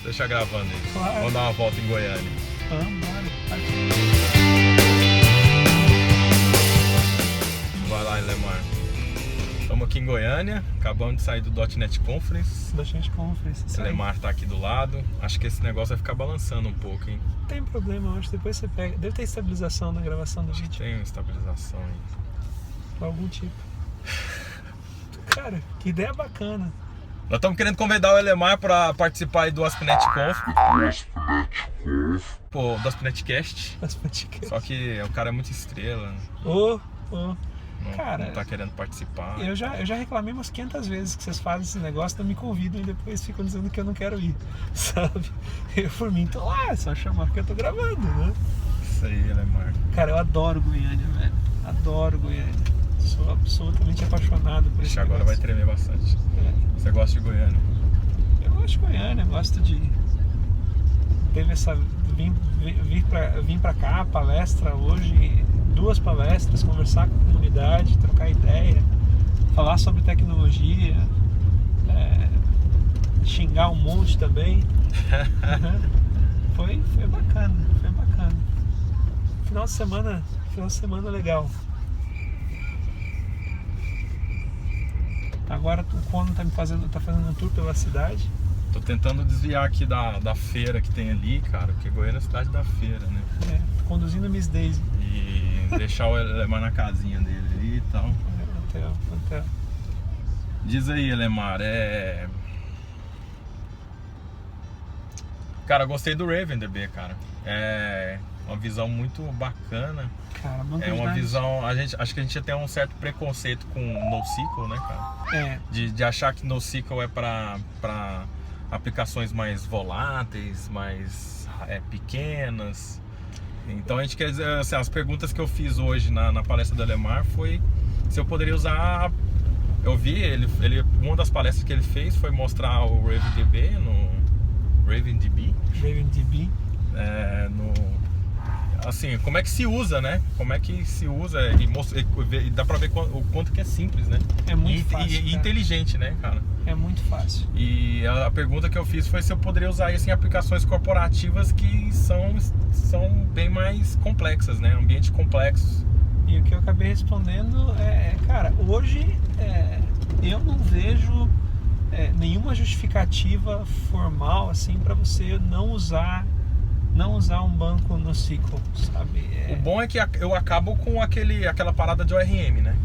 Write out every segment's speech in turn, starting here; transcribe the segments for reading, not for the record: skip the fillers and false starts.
Deixa gravando aí. Claro. Vamos dar uma volta em Goiânia. Vamos, bora. Vai lá, Lemar. Estamos aqui em Goiânia, acabamos de sair do .NET Conference. Bastante conferência. O Lemar tá aqui do lado. Acho que esse negócio vai ficar balançando um pouco, hein? Não tem problema, acho que depois você pega. Deve ter estabilização na gravação do vídeo. Tem uma estabilização aí. Por algum tipo. Cara, que ideia bacana. Nós estamos querendo convidar o Elemar para participar aí do ASP.NET Conf. Pô, do ASP.NET Cast. Só que o cara é muito estrela. Né? Cara, não tá querendo participar. Eu já reclamei umas 500 vezes que vocês fazem esse negócio, não me convidam e depois ficam dizendo que eu não quero ir, sabe? Eu por mim tô lá, é só chamar porque eu tô gravando, né? Isso aí, Elemar. Cara, eu adoro Goiânia, velho. Adoro Goiânia. Sou absolutamente apaixonado por esse agora vai tremer bastante. Você gosta de Goiânia? Eu gosto de Goiânia, gosto de... Teve essa... Vim pra cá, palestra hoje, 2 palestras, conversar com a comunidade, trocar ideia, falar sobre tecnologia, xingar um monte também. Foi bacana, foi bacana. Final de semana legal. Agora o Cono tá fazendo um tour pela cidade. Tô tentando desviar aqui da feira que tem ali, cara, porque Goiânia é a cidade da feira, né? Conduzindo a Miss Daisy. E deixar o Elemar na casinha dele ali e tal. Hotel. Diz aí, Elemar, Cara, eu gostei do RavenDB, cara. É uma visão muito bacana. Cara, é uma visão... Acho que a gente tem um certo preconceito com NoSQL, né, cara? De achar que NoSQL é pra aplicações mais voláteis, mais pequenas. Então a gente quer dizer, assim, as perguntas que eu fiz hoje na palestra do Elemar foi se eu poderia usar. Eu vi uma das palestras que ele fez foi mostrar o RavenDB assim, como é que se usa, né? Como é que se usa e dá pra ver o quanto que é simples, né? É muito fácil, e inteligente, né, cara? É muito fácil. E a pergunta que eu fiz foi se eu poderia usar isso em aplicações corporativas que são bem mais complexas, né? Ambientes complexos. E o que eu acabei respondendo cara, hoje eu não vejo nenhuma justificativa formal assim para você não usar um banco no SQL, sabe? O bom é que eu acabo com aquela parada de ORM, né?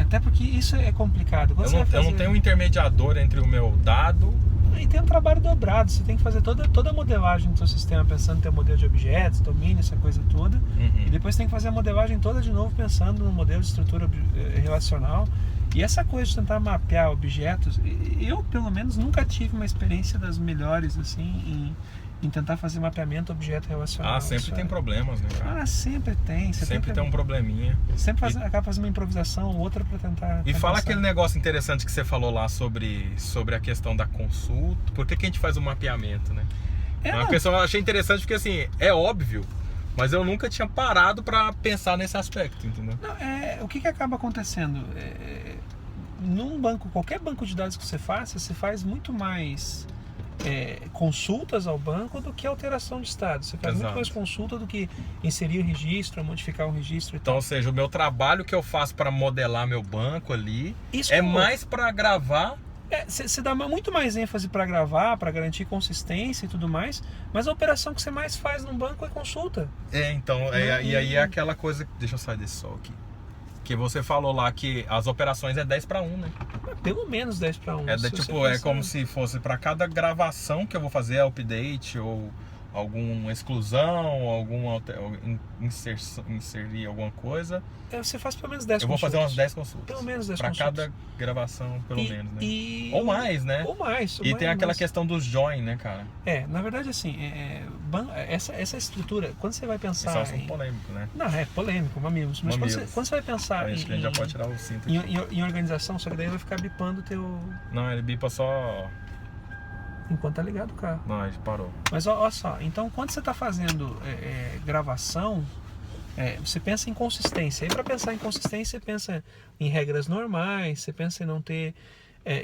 Até porque isso é complicado. Eu não tenho um intermediador entre o meu dado... E tem um trabalho dobrado, você tem que fazer toda a modelagem do seu sistema, pensando em ter um modelo de objetos, domínio, essa coisa toda. E depois tem que fazer a modelagem toda de novo, pensando no modelo de estrutura relacional. E essa coisa de tentar mapear objetos, eu pelo menos nunca tive uma experiência das melhores assim em tentar fazer mapeamento objeto relacional. Sempre tem problemas, né, cara? Sempre tem. Sempre tem um probleminha. Sempre acaba fazendo uma improvisação, outra pra tentar... E fala aquele negócio interessante que você falou lá sobre a questão da consulta. Por que a gente faz o mapeamento, né? Uma questão eu achei interessante porque, assim, é óbvio, mas eu nunca tinha parado pra pensar nesse aspecto, entendeu? O que acaba acontecendo? Num banco, qualquer banco de dados que você faça, você faz muito mais... consultas ao banco do que alteração de estado. Você faz muito mais consulta do que inserir o registro, modificar o registro e então, tal. ou seja, o meu trabalho que eu faço para modelar meu banco ali mais para gravar. Você dá muito mais ênfase para gravar, para garantir consistência e tudo mais, mas a operação que você mais faz num banco é consulta. Então, e aí é aquela coisa... Deixa eu sair desse sol aqui. Que você falou lá que as operações é 10:1, né? Pelo menos 10:1. É como se fosse para cada gravação que eu vou fazer update ou alguma exclusão, alguma inserir alguma coisa. Você faz pelo menos 10 consultas. Eu vou fazer umas 10 consultas. Pelo menos 10 consultas. Para cada gravação, pelo menos, né? Ou mais, né? Ou mais. E tem aquela questão dos join, né, cara? Na verdade, assim, essa estrutura, quando você vai pensar... Isso é polêmico, né? Não, é polêmico, mamilos. Mas quando você vai pensar acho que a gente já pode tirar o cinto em organização, só que daí vai ficar bipando o teu... Não, ele bipa só... Enquanto tá ligado o carro. Não, a gente parou. Mas olha só, então quando você está fazendo gravação, você pensa em consistência. Aí para pensar em consistência, você pensa em regras normais, você pensa em não ter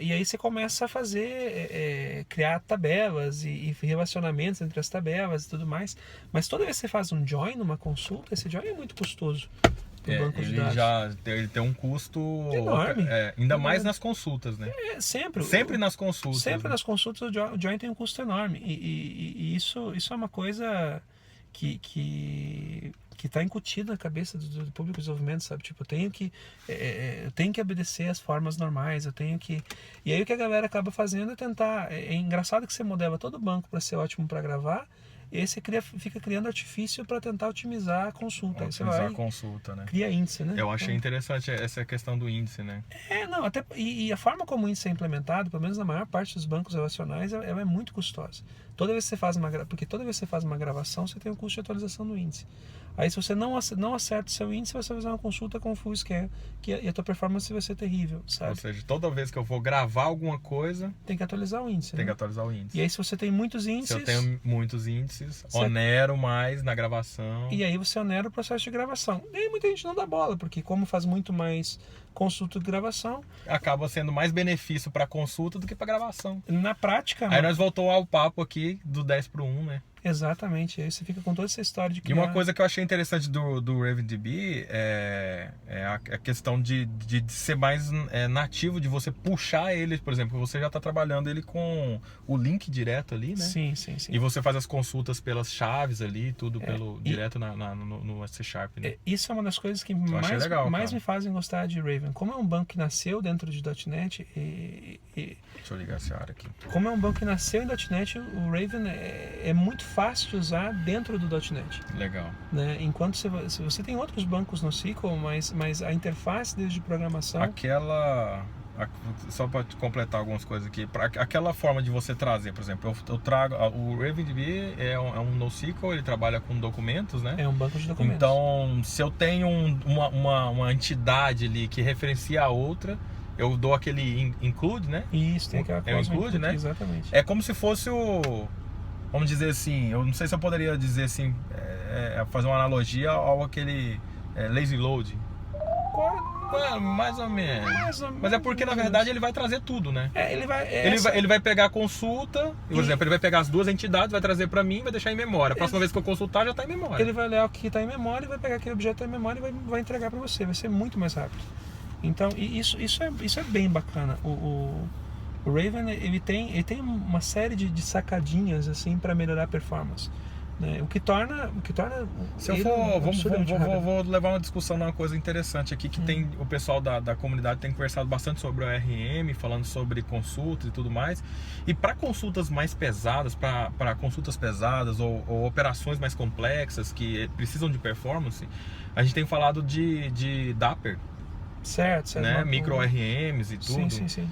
E aí você começa a fazer, criar tabelas e relacionamentos entre as tabelas e tudo mais. Mas toda vez que você faz um join numa consulta, esse join é muito custoso pro banco de dados. Ele tem um custo enorme. Ainda mais nas consultas, né? Sempre nas consultas. Sempre, né? nas consultas o join tem um custo enorme. E isso é uma coisa que está incutido na cabeça do público de desenvolvimento, sabe? Tipo, eu tenho que obedecer as formas normais, E aí o que a galera acaba fazendo é tentar... É engraçado que você modela todo o banco para ser ótimo para gravar, e aí você fica criando artifício para tentar otimizar a consulta. Otimizar a consulta, né? Cria índice, né? Eu achei interessante essa questão do índice, né? E a forma como o índice é implementado, pelo menos na maior parte dos bancos relacionais, ela é muito custosa. Porque toda vez que você faz uma gravação, você tem um custo de atualização do índice. Aí se você não acerta o seu índice, você vai fazer uma consulta com full scan, e a tua performance vai ser terrível, sabe? Ou seja, toda vez que eu vou gravar alguma coisa... Tem que atualizar o índice, Tem que atualizar o índice. E aí se você tem muitos índices... Se eu tenho muitos índices, onero mais na gravação. E aí você onera o processo de gravação. E aí muita gente não dá bola, porque como faz muito mais consulta de gravação... Acaba sendo mais benefício para consulta do que para gravação. Na prática... Aí nós voltamos ao papo aqui do 10:1, né? Exatamente, aí você fica com toda essa história de criar... E uma coisa que eu achei interessante do RavenDB é a questão de ser mais nativo, de você puxar ele, por exemplo, você já está trabalhando ele com o link direto ali, né? Sim. E você faz as consultas pelas chaves ali, tudo direto no C#, né? Isso é uma das coisas que mais me fazem gostar de Raven. Como é um banco que nasceu dentro de .NET Deixa eu ligar esse ar aqui. Como é um banco que nasceu em .NET, o Raven é muito fácil de usar dentro do .NET. Legal. Né? Enquanto se você tem outros bancos no SQL, mas a interface desde programação... Só para completar algumas coisas aqui, aquela forma de você trazer, por exemplo, eu trago o RavenDB é um NoSQL, ele trabalha com documentos, né? É um banco de documentos. Então, se eu tenho uma entidade ali que referencia a outra, eu dou aquele include, né? Isso, tem aquela coisa. Include, né? Exatamente. É como se fosse vamos dizer assim, eu não sei se eu poderia dizer assim, fazer uma analogia ao aquele lazy load. Mais ou menos. Mas é porque na verdade ele vai trazer tudo, né? Ele vai pegar a consulta, por exemplo, ele vai pegar as duas entidades, vai trazer para mim, vai deixar em memória. A próxima vez que eu consultar já está em memória. Ele vai ler o que está em memória e vai pegar aquele objeto que está em memória e vai entregar para você. Vai ser muito mais rápido. Então, isso é bem bacana. O Raven ele tem uma série de sacadinhas assim para melhorar a performance. Né? O que torna se eu for vou levar uma discussão numa coisa interessante aqui que tem o pessoal da comunidade tem conversado bastante sobre o ORM, falando sobre consultas e tudo mais, e para consultas mais pesadas, para consultas pesadas ou operações mais complexas que precisam de performance, a gente tem falado de Dapper, certo, né? Micro ORMs e tudo. Sim.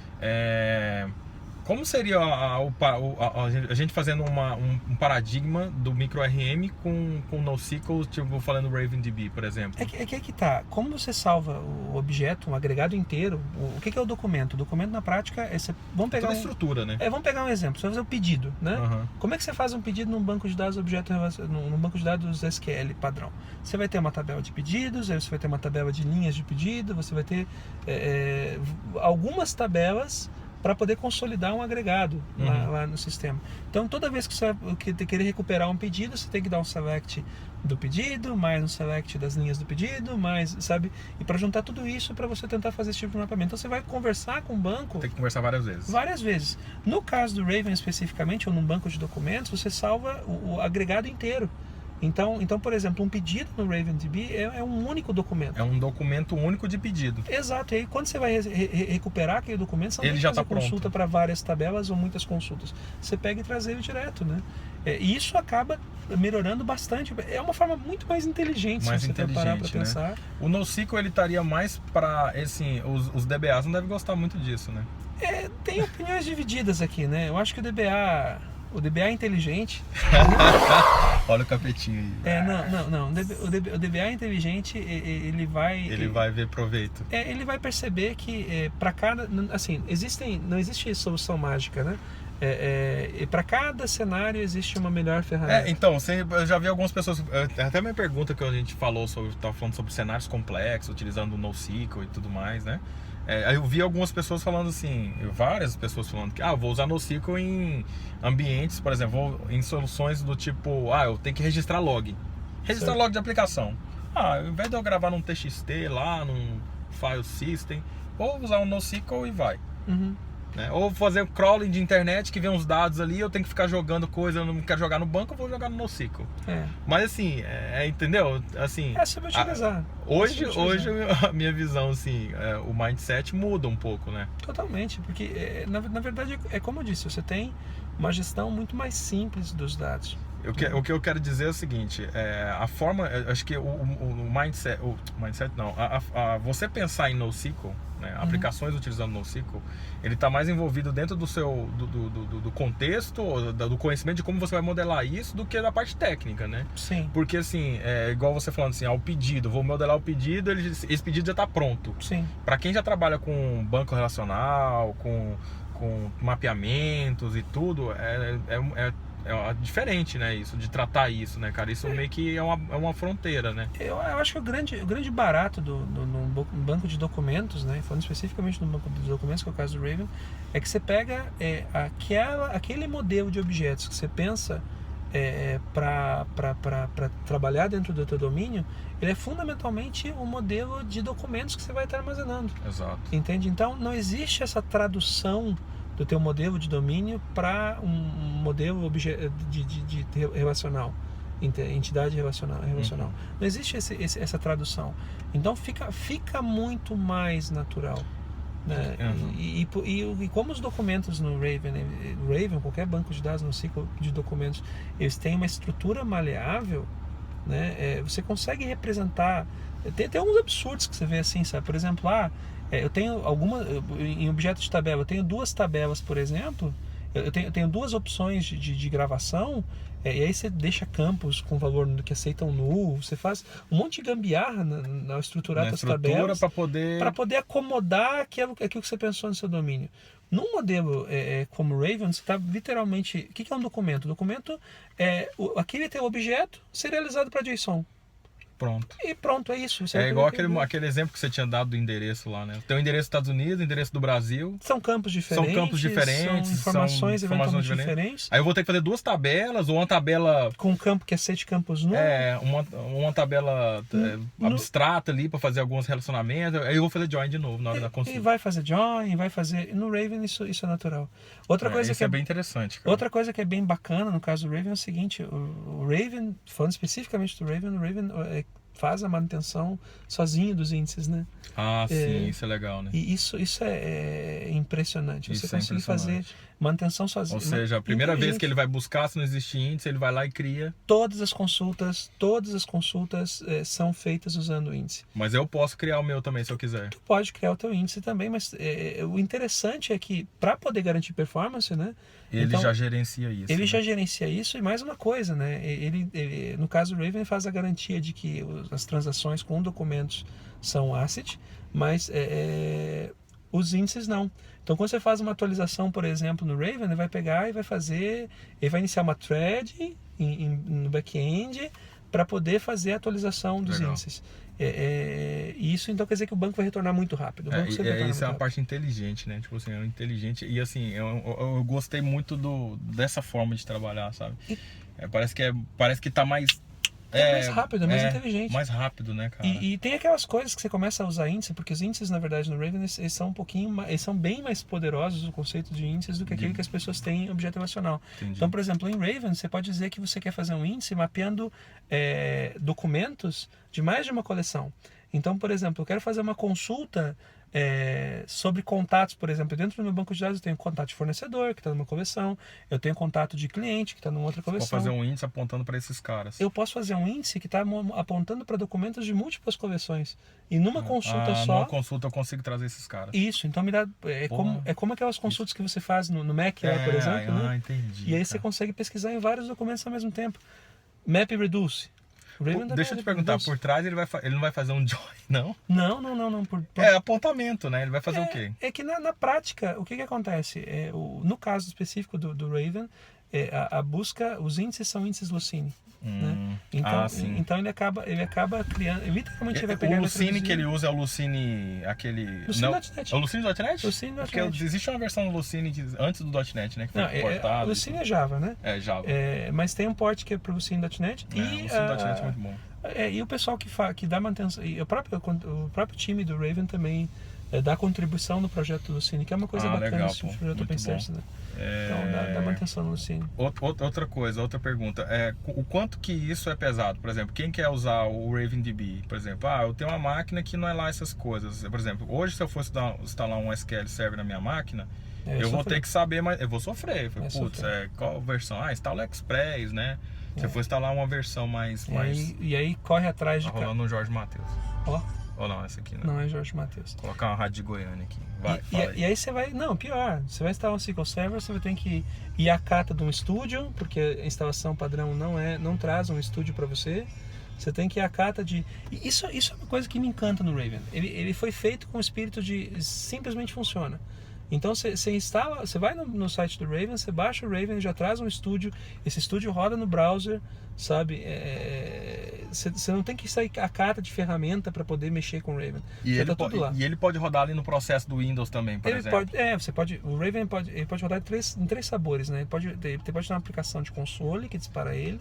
Como seria a gente fazendo um paradigma do micro ORM com NoSQL, tipo falando RavenDB, por exemplo? É que tá. Como você salva o objeto, um agregado inteiro, o que é o documento? O documento na prática é vamos pegar toda a estrutura, né? Vamos pegar um exemplo. Você vai fazer um pedido, né? Uhum. Como é que você faz um pedido num banco de dados num banco de dados SQL padrão? Você vai ter uma tabela de pedidos, aí você vai ter uma tabela de linhas de pedido, você vai ter algumas tabelas para poder consolidar um agregado lá no sistema. Então, toda vez que você querer recuperar um pedido, você tem que dar um select do pedido, mais um select das linhas do pedido, mais, sabe? E para juntar tudo isso para você tentar fazer esse tipo de mapeamento. Então, você vai conversar com o banco... Tem que conversar várias vezes. Várias vezes. No caso do Raven especificamente, ou num banco de documentos, você salva o agregado inteiro. Então, por exemplo, um pedido no RavenDB é um único documento. É um documento único de pedido. Exato. E aí, quando você vai recuperar aquele documento, você não ele tem já que fazer tá consulta para várias tabelas ou muitas consultas. Você pega e traz ele direto, né? E isso acaba melhorando bastante. É uma forma muito mais inteligente, se você parar para pensar. Né? O NoSQL ele estaria mais para, assim, os DBAs não devem gostar muito disso, né? Tem opiniões divididas aqui, né? Eu acho que o DBA é inteligente. Olha o capetinho aí. Não. O DBA é inteligente, ele vai ver proveito. Ele vai perceber que para cada... Assim, não existe solução mágica, né? Para cada cenário existe uma melhor ferramenta. Então, eu já vi algumas pessoas... Até a minha pergunta que a gente estava falando sobre cenários complexos, utilizando o NoSQL e tudo mais, né? Aí eu vi algumas pessoas falando assim, várias pessoas falando que eu vou usar NoSQL em ambientes, por exemplo, em soluções do tipo, eu tenho que registrar log. Registrar log de aplicação. Ao invés de eu gravar num TXT lá, num file system, vou usar um NoSQL e vai. Né? Ou fazer crawling de internet que vem uns dados ali, eu tenho que ficar jogando coisa, eu não quero jogar no banco, eu vou jogar no NoSQL. Mas assim, entendeu? Assim, sobre utilizar. Hoje a minha visão, assim, o mindset muda um pouco, né? Totalmente, porque na verdade é como eu disse, você tem uma gestão muito mais simples dos dados. O que eu quero dizer é o seguinte, a forma, acho que o mindset não, você pensar em NoSQL, né, aplicações utilizando NoSQL, ele está mais envolvido dentro do seu do contexto, do conhecimento de como você vai modelar isso, do que da parte técnica, né? Sim. Porque assim, igual você falando assim, o pedido, vou modelar o pedido, esse pedido já está pronto. Sim. Para quem já trabalha com banco relacional, com mapeamentos e tudo, é diferente, né, isso, de tratar isso, né, cara, isso meio que é uma fronteira, né. Eu acho que o grande barato no banco de documentos, né, falando especificamente no banco de documentos, que é o caso do Raven, é que você pega aquele modelo de objetos que você pensa para trabalhar dentro do teu domínio, ele é fundamentalmente um modelo de documentos que você vai estar armazenando. Exato. Entende? Então, não existe essa tradução do teu modelo de domínio para um modelo de relacional, entidade relacional. Não existe essa tradução. Então fica muito mais natural, né? E como os documentos no Raven, qualquer banco de dados no ciclo de documentos, eles têm uma estrutura maleável, né? Você consegue representar. Tem alguns absurdos que você vê assim, sabe? Por exemplo, eu tenho em objeto de tabela, eu tenho 2 tabelas, por exemplo, eu tenho 2 opções de gravação, e aí você deixa campos com valor que aceitam null, você faz um monte de gambiarra na estruturar as tabelas para poder acomodar aquilo que você pensou no seu domínio. Num modelo como Raven, você está literalmente... O que é um documento? O documento é aquele teu objeto serializado para JSON. Pronto. E pronto, é isso. É igual aquele exemplo que você tinha dado do endereço lá, né? Tem o endereço dos Estados Unidos, o endereço do Brasil. São campos diferentes. São informações eventualmente diferentes. Aí eu vou ter que fazer 2 tabelas, ou uma tabela... com um campo que aceite campos null. Uma tabela abstrata ali para fazer alguns relacionamentos. Aí eu vou fazer join de novo na hora da consulta. E vai fazer join, vai fazer... No Raven isso é natural. Outra coisa isso que é bem interessante, cara. Outra coisa que é bem bacana no caso do Raven é o seguinte, o Raven, falando especificamente do Raven, o Raven faz a manutenção sozinho dos índices, né? Sim, isso é legal, né? E isso é impressionante. Você consegue fazer manutenção sozinho. Ou seja, a primeira vez que ele vai buscar, se não existe índice, ele vai lá e cria. Todas as consultas são feitas usando o índice. Mas eu posso criar o meu também, se eu quiser. Tu pode criar o teu índice também, mas o interessante é que, para poder garantir performance, né? Ele já gerencia isso. Ele já gerencia isso, e mais uma coisa, né? Ele, no caso do Raven, faz a garantia de que as transações com documentos são asset, mas os índices não. Então, quando você faz uma atualização, por exemplo, no Raven, ele vai pegar e ele vai iniciar uma thread no back-end para poder fazer a atualização dos índices. E isso então quer dizer que o banco vai retornar muito rápido. Isso é uma parte inteligente, né? Tipo assim, é inteligente. E assim, eu gostei muito dessa forma de trabalhar, sabe? Parece que tá mais... mais rápido, mais inteligente. Mais rápido, né, cara? E tem aquelas coisas que você começa a usar índice, porque os índices, na verdade, no Raven, eles são eles são bem mais poderosos, o conceito de índices, do que aquele que as pessoas têm em objeto relacional. Entendi. Então, por exemplo, em Raven, você pode dizer que você quer fazer um índice mapeando documentos de mais de uma coleção. Então, por exemplo, eu quero fazer uma consulta sobre contatos, por exemplo, dentro do meu banco de dados eu tenho contato de fornecedor, que está numa coleção, eu tenho contato de cliente, que está numa outra coleção. Você pode fazer um índice apontando para esses caras. Eu posso fazer um índice que está apontando para documentos de múltiplas coleções. E numa consulta só... Numa consulta eu consigo trazer esses caras. Isso, então me dá... como aquelas consultas que você faz no Mac, por exemplo. Né? Entendi. E aí você consegue pesquisar em vários documentos ao mesmo tempo. Map Reduce. Deixa eu te perguntar, por trás ele não vai fazer um join, não? Não. Apontamento, né? Ele vai fazer o quê? É que na prática, o que acontece? No caso específico do Raven, a busca, os índices são índices Lucene. né? Então ele acaba criando, literalmente ele vai pegar... O Lucene que ele usa é o Lucene, aquele... Lucene.NET. É o Lucene.NET? Lucene.NET. Porque existe uma versão do Lucene antes do .NET, né? Que foi portado. O Lucene é Java, né? É Java. Mas tem um port que é pro Lucene.NET. O Lucene.NET é muito bom. E o pessoal que dá manutenção, e o próprio time do Raven também dá contribuição no projeto do Lucene, que é uma coisa bacana, legal, esse tipo de projeto open source, né? Então dá manutenção no Lucene. Outra pergunta, o quanto que isso é pesado? Por exemplo, quem quer usar o RavenDB, por exemplo, eu tenho uma máquina que não é lá essas coisas. Por exemplo, hoje se eu fosse instalar um SQL Server na minha máquina, eu vou ter que saber, mas eu vou sofrer. Qual versão? Instala o Express, né? Se eu for instalar uma versão mais... E aí corre atrás de... Tá rolando um Jorge Matheus. Ó. Ou não, essa aqui não é Jorge Matheus. Colocar uma rádio de Goiânia aqui. E aí você vai... Não, pior. Você vai instalar um SQL Server, você vai ter que ir à cata de um estúdio, porque a instalação padrão não traz um estúdio para você. Você tem que ir à cata de... Isso é uma coisa que me encanta no Raven. Ele foi feito com o espírito de simplesmente funciona. Então você instala, você vai no site do Raven, você baixa o Raven, já traz um estúdio, esse estúdio roda no browser, sabe? Você não tem que sair a carta de ferramenta para poder mexer com o Raven. E ele pode rodar ali no processo do Windows também, por exemplo? O Raven pode rodar em três sabores, né? Ele pode ter uma aplicação de console que dispara ele.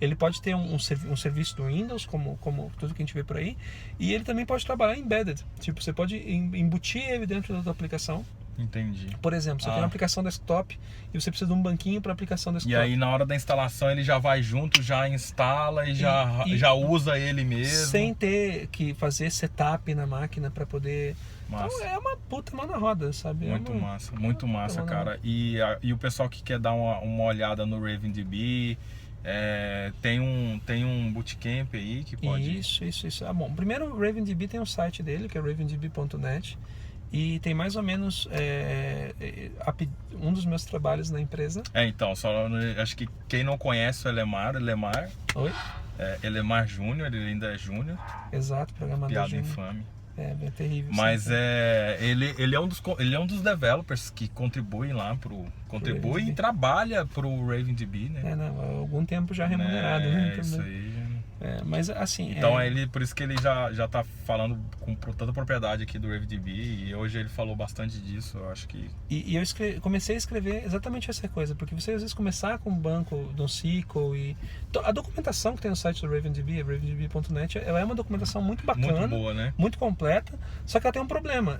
Ele pode ter um serviço do Windows, como tudo que a gente vê por aí. E ele também pode trabalhar embedded. Tipo, você pode embutir ele dentro da tua aplicação. Entendi. Por exemplo, você tem uma aplicação desktop e você precisa de um banquinho para aplicação desktop. E aí na hora da instalação ele já vai junto, já instala e já usa ele mesmo. Sem ter que fazer setup na máquina para poder... Massa. Então é uma puta mão na roda, sabe? Muito massa, cara. E o pessoal que quer dar uma olhada no RavenDB... tem um bootcamp aí que pode... Isso. Bom, primeiro o RavenDB tem um site dele, que é ravendb.net. E tem mais ou menos um dos meus trabalhos na empresa. Então, acho que quem não conhece o Elemar... Oi? Elemar Júnior, ele ainda é Júnior. Exato, programador Piada júnior. infame. É terrível. Mas ele é um dos developers que contribuem lá e trabalha pro RavenDB, né? Há algum tempo já remunerado, né? Isso aí. Mas assim... Então por isso que ele já tá falando com tanta propriedade aqui do RavenDB e hoje ele falou bastante disso, eu acho que... E eu comecei a escrever exatamente essa coisa, porque você às vezes começar com um banco do SQL e... A documentação que tem no site do RavenDB, ravendb.net, ela é uma documentação muito bacana, muito boa, né? Muito completa, só que ela tem um problema,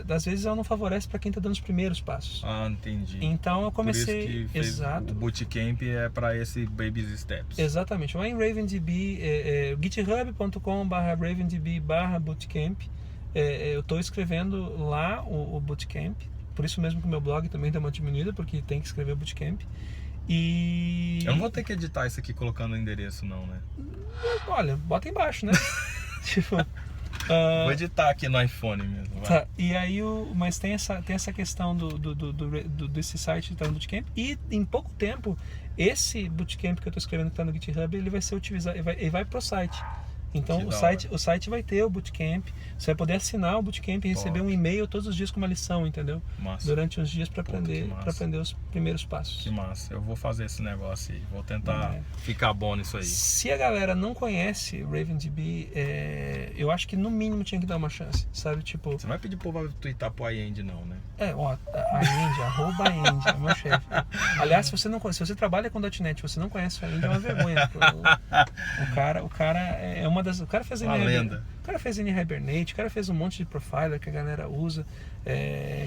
às vezes ela não favorece para quem está dando os primeiros passos. Entendi. Então eu comecei... Por isso que Exato. O Bootcamp é para esse baby steps. Exatamente. Lá em RavenDB, github.com/ravendb/bootcamp, eu estou escrevendo lá o Bootcamp, por isso mesmo que o meu blog também dá uma diminuída, porque tem que escrever Bootcamp. E... Eu não vou ter que editar isso aqui colocando o endereço não, né? Olha, bota embaixo, né? Tipo... Vou editar aqui no iPhone mesmo. Vai. Tá, e aí mas tem essa questão desse site que tá no Bootcamp, e em pouco tempo esse Bootcamp que eu estou escrevendo que está no GitHub, ele vai ser utilizado, ele vai pro site. Então o site vai ter o Bootcamp, você vai poder assinar o Bootcamp e receber um e-mail todos os dias com uma lição, entendeu? Massa. Durante uns dias para aprender os primeiros passos. Que massa, eu vou fazer esse negócio aí, vou tentar ficar bom nisso aí. Se a galera não conhece RavenDB, eu acho que no mínimo tinha que dar uma chance, sabe? Tipo... Você vai pedir pro povo twittar pro iEnd não, né? @iEnd, é o meu chefe. Aliás, se você trabalha com .NET, você não conhece o iEnd, é uma vergonha. O cara é uma das... O cara fez Hibernate, o cara fez um monte de profiler que a galera usa,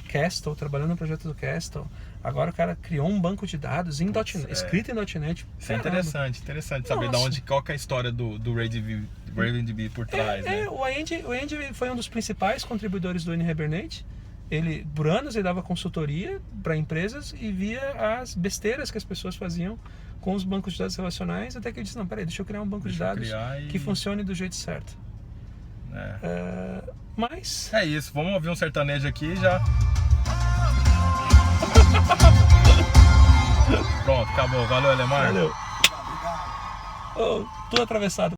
Castle, trabalhando no projeto do Castle. Agora o cara criou um banco de dados escrito em .NET. Isso é interessante saber qual que é a história do RavenDB por trás, né? O iEnd foi um dos principais contribuidores do Hibernate. Por anos ele dava consultoria para empresas e via as besteiras que as pessoas faziam com os bancos de dados relacionais, até que ele disse, não, peraí, deixa eu criar um banco de dados que funcione do jeito certo. Mas... É isso, vamos ouvir um sertanejo aqui já. Pronto, acabou. Valeu, Elemar. Valeu. Tudo atravessado.